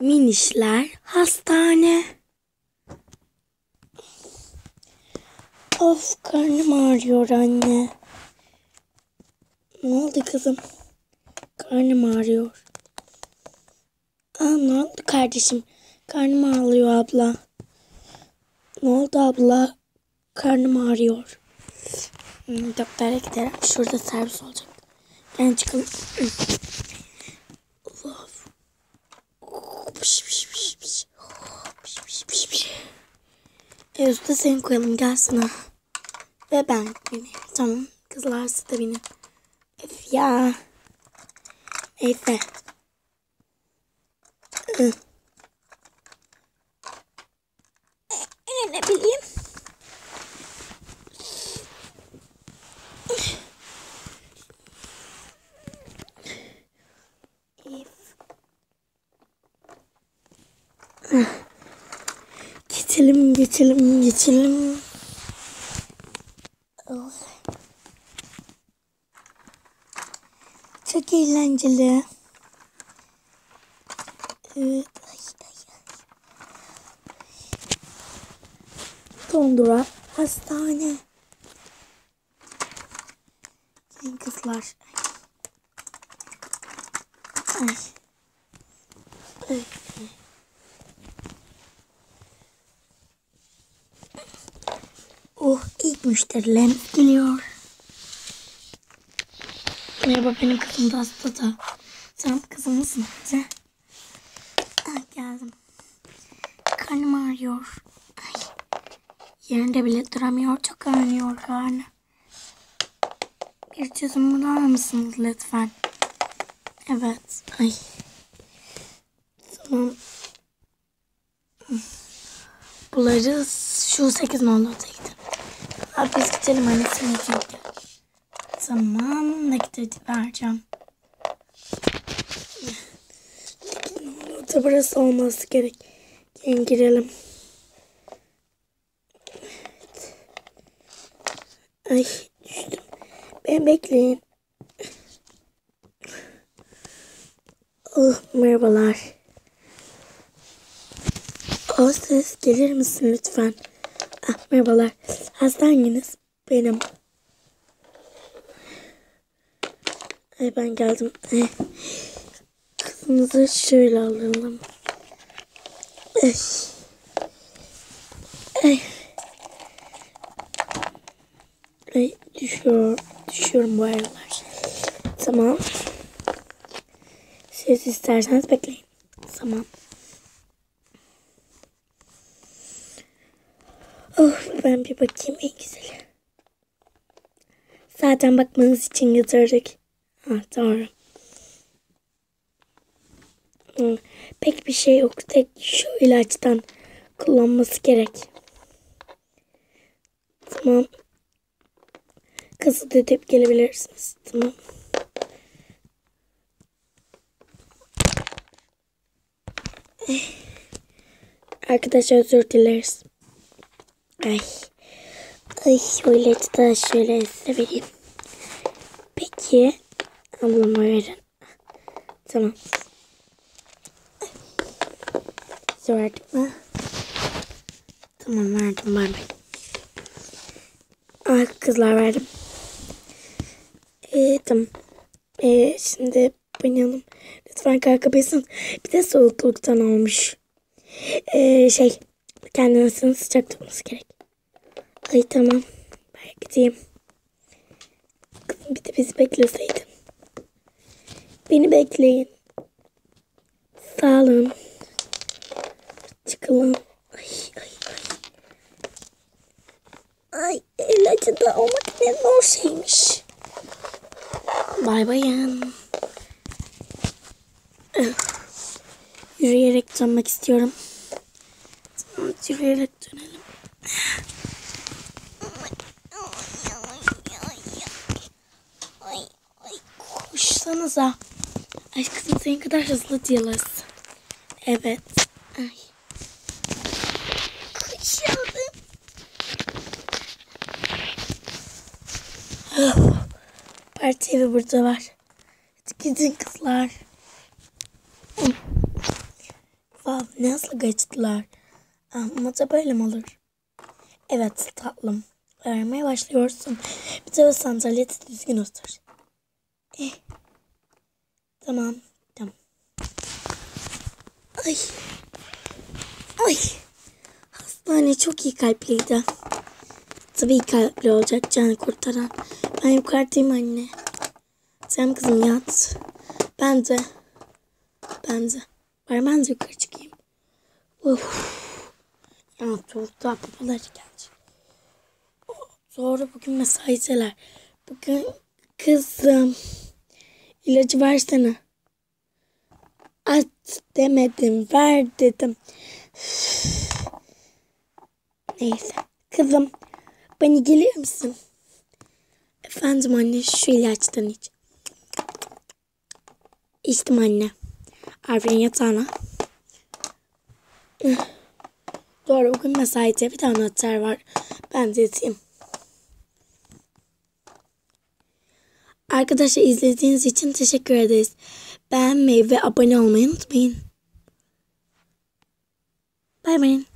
Minişler hastane. Of, karnım ağrıyor anne. Ne oldu kızım? Karnım ağrıyor. Ne oldu kardeşim? Karnım ağrıyor abla. Ne oldu abla? Karnım ağrıyor. Doktora gidelim. Şurada servis olacak. Yani çıkalım. Of. Üstüne seni koyalım, gel sana. Ve ben bineyim. Tamam. Kızlar siz de binin. Öf ya. Neyse. Ne bileyim. Geçelim. Oh. Çok eğlenceli. Evet. Son durak hastane. Gelin kızlar. Ay. Oh, ilk müşterilerimiz geliyor. Merhaba, benim kızım da hasta da. Sen kızım mısın? Geldim. Karnım ağrıyor. Yerinde bile duramıyor. Çok ağrıyor karnı. Bir çözüm bular mısınız lütfen? Evet. Tamam. Bularız. Şu 8 nolu odaya. Biz gidelim annesine çünkü. Tamam. Nakit vereceğim. Burası olması gerek. Gelin girelim. Evet. Düştüm. Ben bekleyin. Merhabalar. Siz gelir misin lütfen? Merhabalar. Hastangeniz benim. Ben geldim. Kızınızı şöyle alalım. Düşüyorum bu aralar. Tamam. Siz isterseniz bekleyin. Tamam. Ben bir bakayım en güzeli. Zaten bakmanız için getirdik. Doğru. Pek bir şey yok. Tek şu ilaçtan kullanması gerek. Tamam. Kasıt edip gelebilirsiniz. Tamam. Arkadaşlar özür dileriz. O ilacı da şöyle size vereyim. Peki. Ablama verin. Tamam. Size verdim mi? Tamam, verdim. Bay bay. Kızlar verdim. Tamam. Şimdi oynayalım. Lütfen kalkabilirsin. Bir de soğukluktan olmuş. Kendinizin sıcak tutması gerek. Tamam. Ben gideyim. Kızım, bir de bizi bekleseydin. Beni bekleyin. Sağ olun. Çıkalım. İlacı da olmak ne zor şeymiş. Bay bayın. Yürüyerek dönmek istiyorum. Tamam, yürüyerek dönelim. Koşsanıza. Kızım, senin kadar hızlı değiliz. Evet. Koşalım. Parti evi burada var. Hadi gidin kızlar. Wow, nasıl geçtiler? Ama da böyle mi olur? Evet tatlım. Öğrenmeye başlıyorsun. Bir de o sandalyeti düzgün otur. Eh, tamam. Tamam. Ay. Ay. Hastane çok iyi kalpliydi. Tabii kalpli olacak canı kurtaran. Ben yukarıdayım anne. Sen kızım yat. Ben de. Ben de yukarı çıkayım. Uf. Ya çocuklar babaları gelecek. Doğru bugün mesaiseler. Bugün kızım. İlacı versene. At demedim. Ver dedim. Neyse. Kızım. Bana gelir misin? Efendim anne şu ilaçtan iç. İçtim anne. Aferin yatağına. Doğru bugün mesaide bir tane anahtar var. Ben de yatayım. Arkadaşlar izlediğiniz için teşekkür ederiz. Beğenmeyi ve abone olmayı unutmayın. Bay bay.